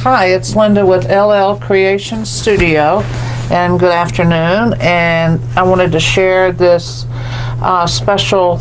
Hi, it's Linda with LL Creation Studio, and good afternoon. And I wanted to share this special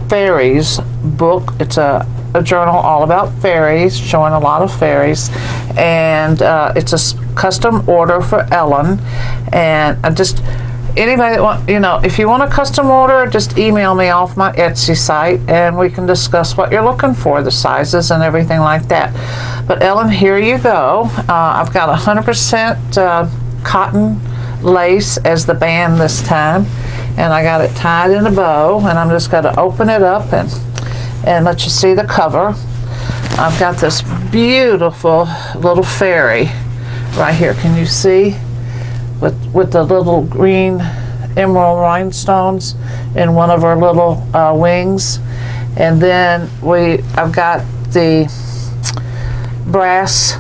fairies book. It's a journal all about fairies, showing a lot of fairies, and it's a custom order for Ellen. And I just anybody that want, if you want a custom order, just email me off my Etsy site and we can discuss what you're looking for, the sizes and everything like that. But Ellen, here you go. I've got 100% cotton lace as the band this time, and I got it tied in a bow, and I'm just going to open it up and let you see the cover. I've got this beautiful little fairy right here. Can you see? With the little green emerald rhinestones in one of her little wings. And then I've got the brass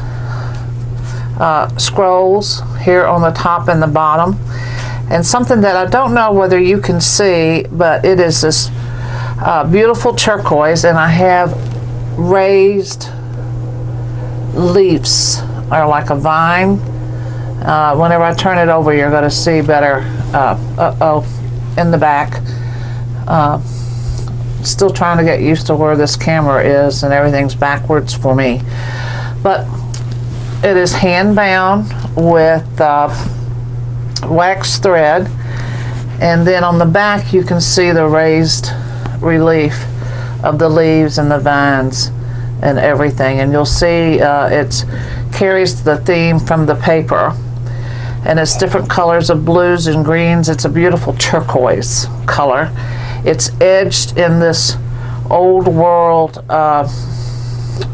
scrolls here on the top and the bottom. And something that I don't know whether you can see, but it is this beautiful turquoise, and I have raised leaves, or like a vine. Whenever I turn it over, you're going to see better. In the back. Still trying to get used to where this camera is, and everything's backwards for me. But it is hand bound with wax thread, and then on the back you can see the raised relief of the leaves and the vines and everything. And you'll see it carries the theme from the paper. And it's different colors of blues and greens. It's a beautiful turquoise color. It's edged in this old world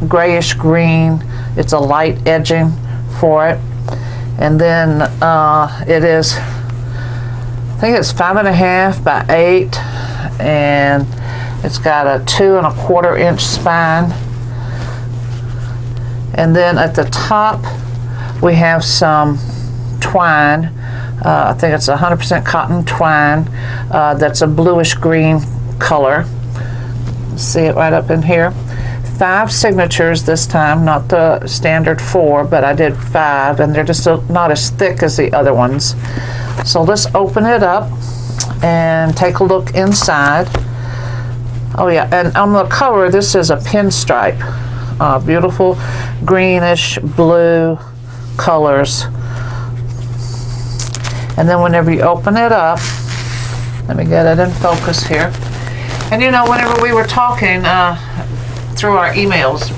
grayish green. It's a light edging for it. And then it is, I think it's 5.5 by 8, and it's got a 2 1/4 inch spine. And then at the top we have some twine. I think it's 100% cotton twine that's a bluish green color. See it right up in here. 5 signatures this time, not the standard 4, but I did 5, and they're just not as thick as the other ones. So let's open it up and take a look inside. Oh yeah, and on the cover this is a pinstripe. Beautiful greenish blue colors. And then whenever you open it up, let me get it in focus here. And whenever we were talking through our emails,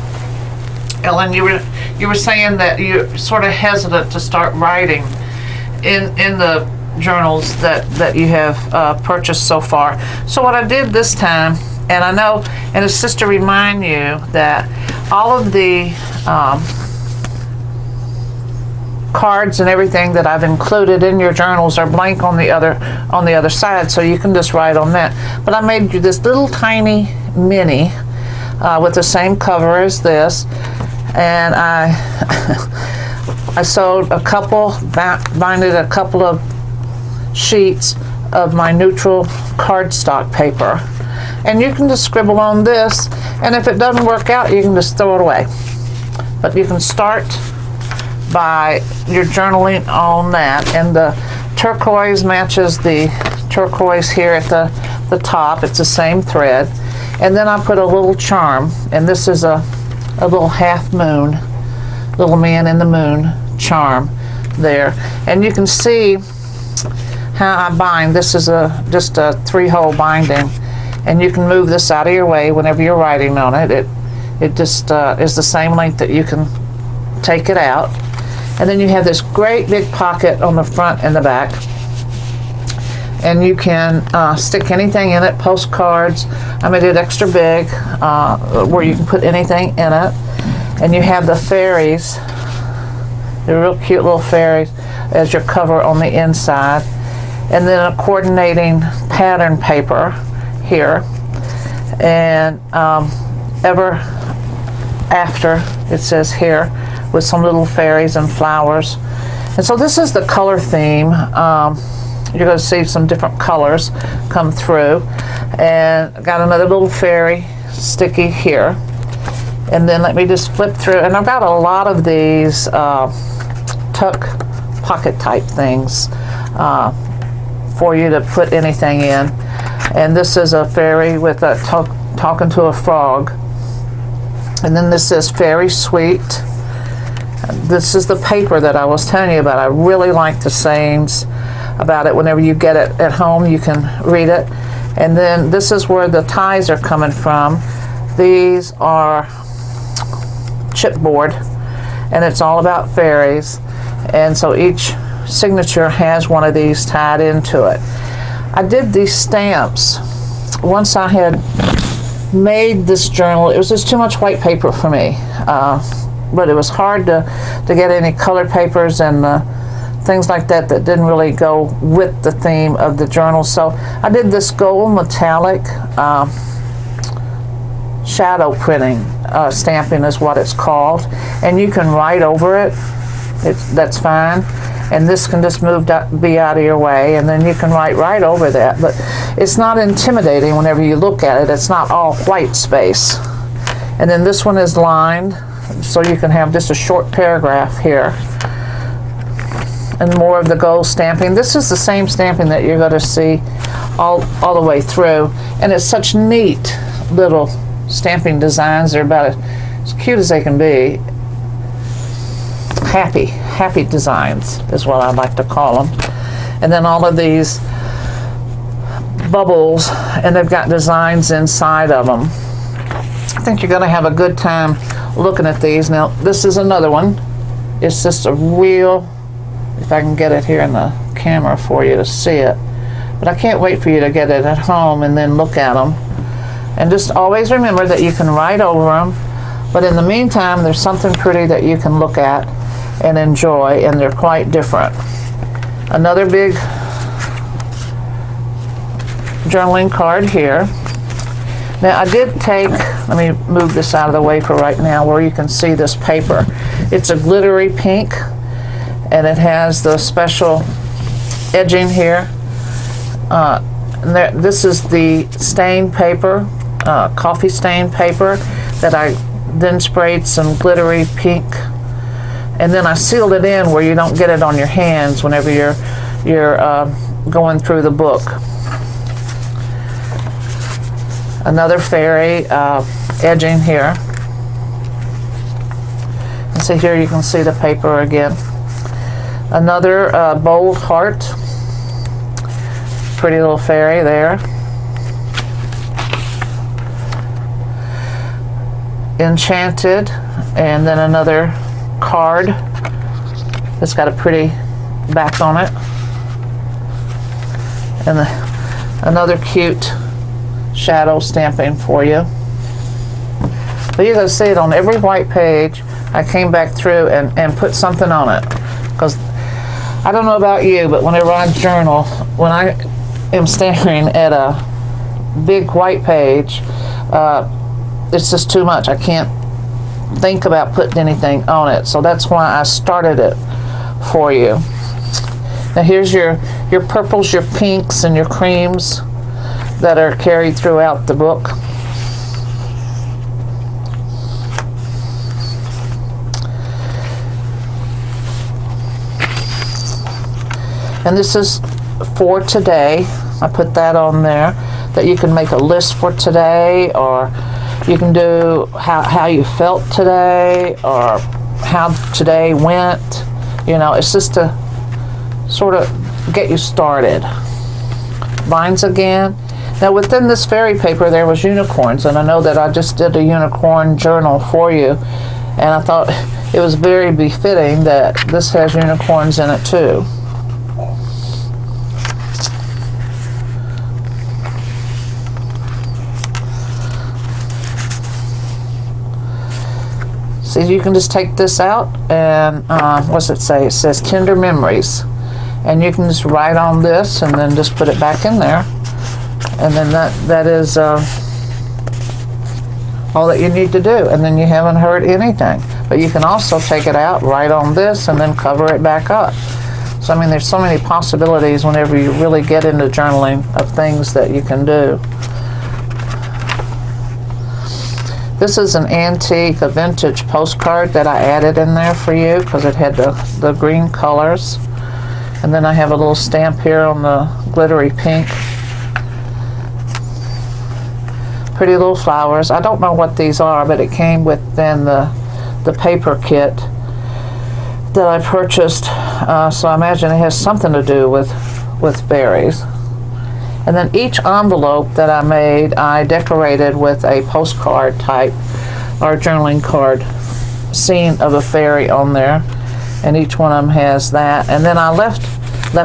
Ellen, you were saying that you're sort of hesitant to start writing in the journals that you have purchased so far. So what I did this time, and I know, and it's just to remind you that all of the cards and everything that I've included in your journals are blank on the other side, so you can just write on that. But I made you this little tiny mini with the same cover as this, and I I sewed binded a couple of sheets of my neutral cardstock paper, and you can just scribble on this, and if it doesn't work out you can just throw it away. But you can start by your journaling on that, and the turquoise matches the turquoise here at the top. It's the same thread. And then I put a little charm, and this is a little half moon, little man in the moon charm there. And you can see how I bind. This is just a 3-hole binding, and you can move this out of your way whenever you're writing on it. It just is the same length that you can take it out. And then you have this great big pocket on the front and the back, and you can stick anything in it, postcards. I made it extra big where you can put anything in it. And you have the fairies, the real cute little fairies, as your cover on the inside. And then a coordinating pattern paper here, and ever after it says here, with some little fairies and flowers. And so this is the color theme. You're going to see some different colors come through. And I got another little fairy sticky here. And then let me just flip through, and I've got a lot of these tuck pocket type things for you to put anything in. And this is a fairy with a talking to a frog. And then this is Fairy Sweet. This is the paper that I was telling you about. I really like the sayings about it. Whenever you get it at home, you can read it. And then this is where the ties are coming from. These are chipboard, and it's all about fairies. And so each signature has one of these tied into it. I did these stamps once I had made this journal. It was just too much white paper for me, but it was hard to get any color papers and things like that didn't really go with the theme of the journal. So I did this gold metallic shadow printing, stamping is what it's called, and you can write over it. That's fine, and this can just be out of your way, and then you can write right over that. But it's not intimidating whenever you look at it. It's not all white space. And then this one is lined, so you can have just a short paragraph here. And more of the gold stamping. This is the same stamping that you're going to see all the way through, and it's such neat little stamping designs. They're about as cute as they can be. Happy designs is what I like to call them. And then all of these bubbles, and they've got designs inside of them. I think you're going to have a good time looking at these. Now this is another one. It's just a real, if I can get it here in the camera for you to see it, but I can't wait for you to get it at home and then look at them. And just always remember that you can write over them, but in the meantime there's something pretty that you can look at and enjoy, and they're quite different. Another big journaling card here. Now I did take, let me move this out of the way for right now where you can see this paper. It's a glittery pink, and it has the special edging here. This is the stained paper, coffee stained paper that I then sprayed some glittery pink, and then I sealed it in where you don't get it on your hands whenever you're going through the book. Another fairy edging here. And see here, you can see the paper again. Another bold heart, pretty little fairy there. Enchanted, and then another card that's got a pretty back on it, and another cute shadow stamping for you. But you're going to see it on every white page. I came back through and put something on it, because I don't know about you, but whenever I journal, when I am staring at a big white page, it's just too much. I can't think about putting anything on it. So that's why I started it for you. Now here's your purples, your pinks, and your creams that are carried throughout the book. And this is for today. I put that on there, that you can make a list for today, or you can do how you felt today, or how today went. You know, it's just to sort of get you started. Lines again. Now within this fairy paper there was unicorns, and I know that I just did a unicorn journal for you, and I thought it was very befitting that this has unicorns in it too. So you can just take this out and what's it say? It says tender memories, and you can just write on this and then just put it back in there, and then that is all that you need to do, and then you haven't hurt anything. But you can also take it out, write on this, and then cover it back up. So I mean, there's so many possibilities whenever you really get into journaling of things that you can do. This is an antique, a vintage postcard that I added in there for you because it had the green colors. And then I have a little stamp here on the glittery pink. Pretty little flowers. I don't know what these are, but it came within the paper kit that I purchased. So I imagine it has something to do with fairies. And then each envelope that I made, I decorated with a postcard type or journaling card scene of a fairy on there. And each one of them has that. And then I left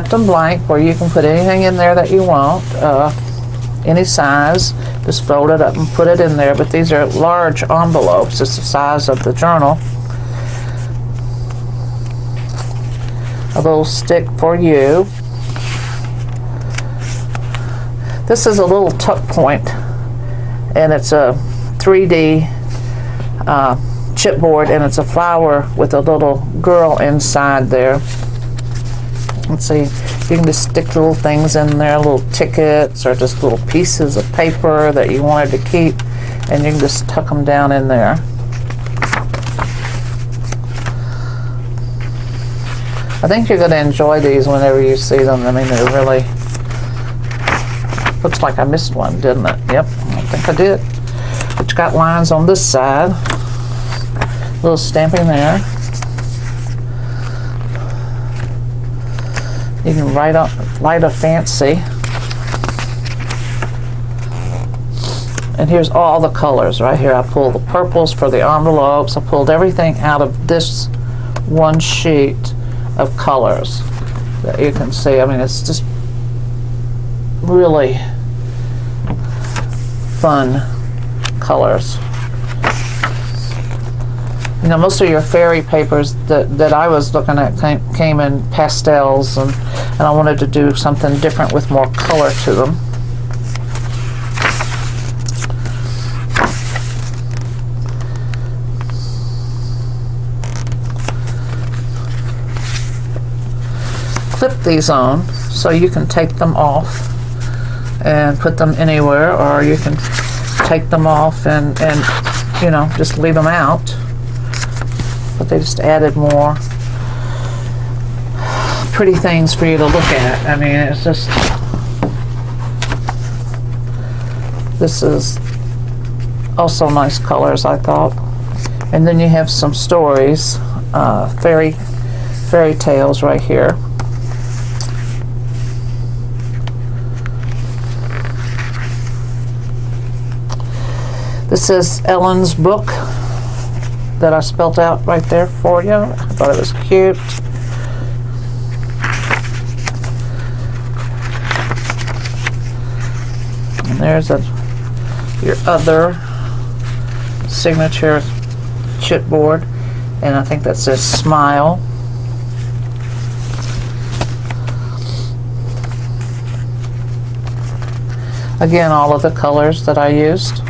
them blank where you can put anything in there that you want, any size. Just fold it up and put it in there. But these are large envelopes. It's the size of the journal. A little stick for you. This is a little tuck point, and it's a 3D chipboard, and it's a flower with a little girl inside there. Let's see, you can just stick little things in there, little tickets or just little pieces of paper that you wanted to keep, and you can just tuck them down in there. I think you're going to enjoy these whenever you see them. I mean, they're really... Looks like I missed one, didn't it? Yep, I think I did. It's got lines on this side. A little stamping there. You can light a fancy. And here's all the colors right here. I pulled the purples for the envelopes. I pulled everything out of this one sheet of colors that you can see. I mean, it's just really fun colors. You know, most of your fairy papers that I was looking at came in pastels, and I wanted to do something different with more color to them. Clip these on so you can take them off and put them anywhere, or you can take them off and you know, just leave them out. But they just added more pretty things for you to look at. I mean, it's just, this is also nice colors, I thought. And then you have some stories, fairy tales right here. This is Ellen's book that I spelled out right there for you. I thought it was cute. And there's your other signature chipboard, and I think that says Smile. Again, all of the colors that I used.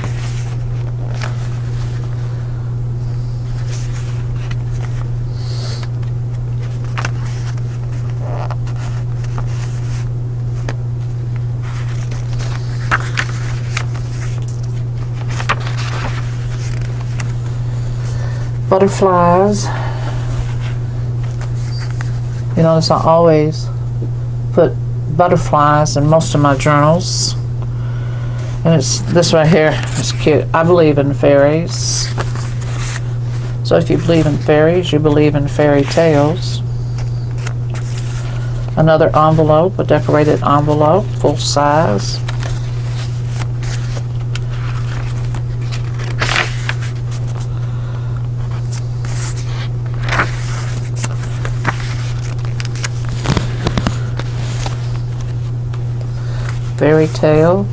Butterflies. You notice I always put butterflies in most of my journals. And it's this right here. It's cute. I believe in fairies. So if you believe in fairies, you believe in fairy tales. Another envelope, a decorated envelope, full size. Fairy tale.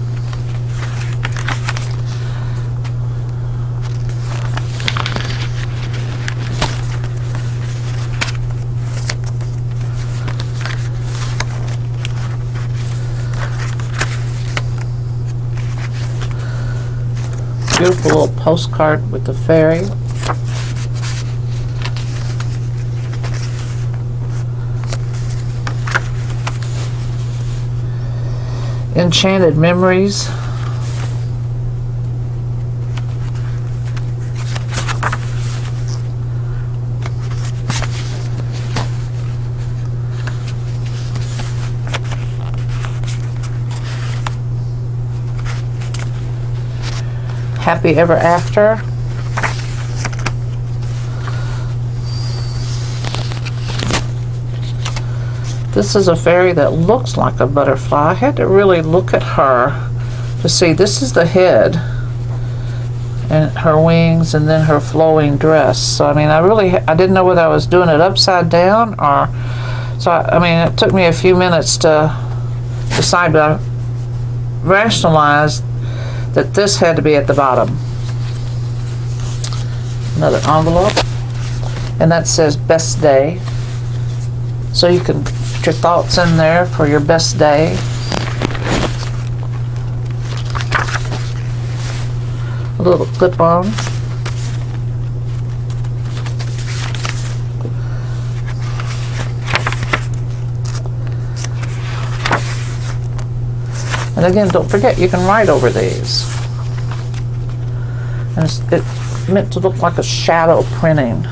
Beautiful little postcard with the fairy. Enchanted Memories. happy ever after. This is a fairy that looks like a butterfly. I had to really look at her to see. This is the head and her wings and then her flowing dress. So I mean, I didn't know whether I was doing it upside down or, so I mean, it took me a few minutes to decide, but I rationalized that this had to be at the bottom. Another envelope, and that says best day. So you can put your thoughts in there for your best day. A little clip-on. And again, don't forget, you can write over these. And it's meant to look like a shadow printing.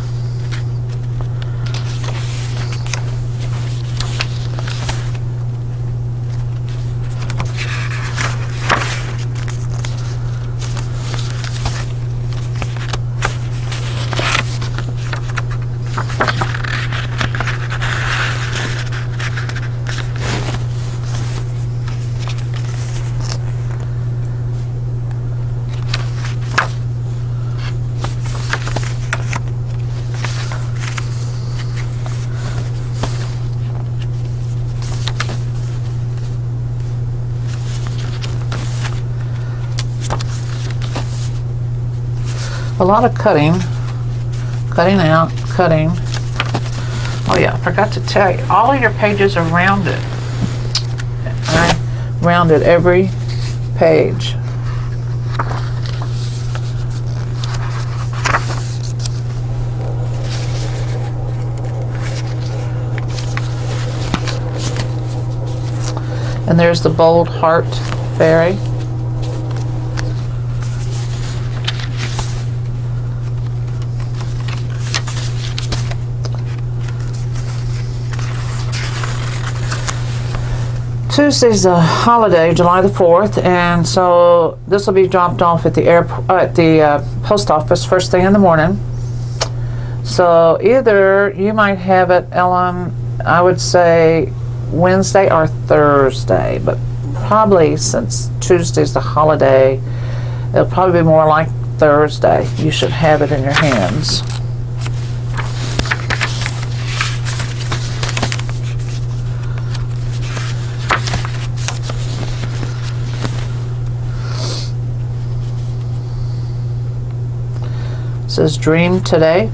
A lot of cutting out, cutting. Oh yeah, I forgot to tell you, all of your pages are rounded. I rounded every page. And there's the bold heart fairy. Tuesday's a holiday, July the 4th, and so this will be dropped off at the post office first thing in the morning. So either you might have it, Ellen, I would say Wednesday or Thursday, but probably since Tuesday's the holiday, it'll probably be more like Thursday. You should have it in your hands. It says dream today.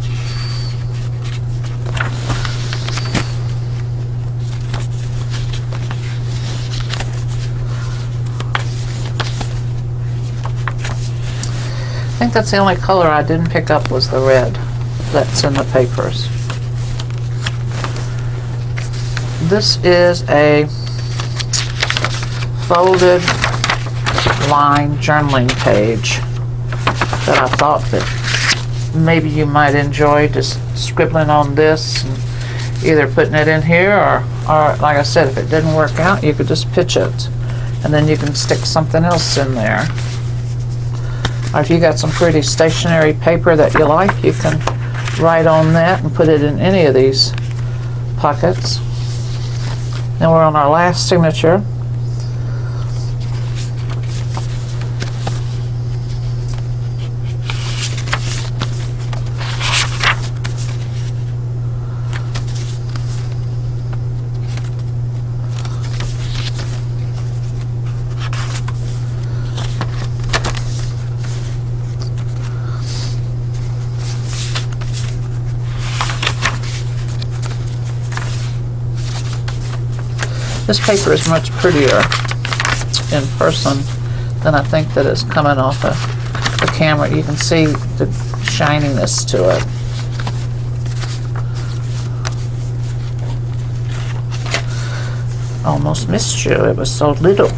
I think that's the only color I didn't pick up was the red that's in the papers. This is a folded line journaling page that I thought that maybe you might enjoy, just scribbling on this and either putting it in here or like I said, if it didn't work out, you could just pitch it and then you can stick something else in there. Or if you got some pretty stationery paper that you like, you can write on that and put it in any of these pockets. And we're on our last signature. This paper is much prettier in person than I think that it's coming off of the camera. You can see the shininess to it. Almost missed you, it was so little.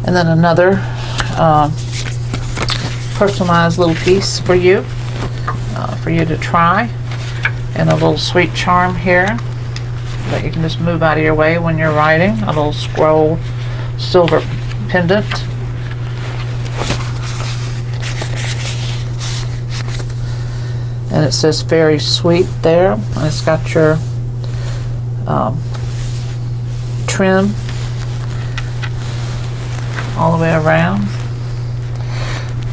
And then another personalized little piece for you to try. And a little sweet charm here that you can just move out of your way when you're writing. A little scroll silver pendant. And it says very sweet there. And it's got your trim all the way around.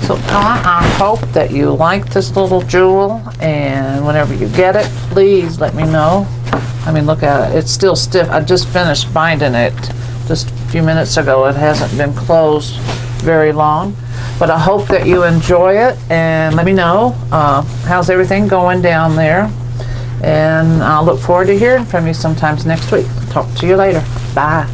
So I hope that you like this little jewel, and whenever you get it, please let me know. I mean, look at it. It's still stiff. I just finished binding it just a few minutes ago. It hasn't been closed very long. But I hope that you enjoy it, and let me know how's everything going down there. And I'll look forward to hearing from you sometimes next week. Talk to you later. Bye.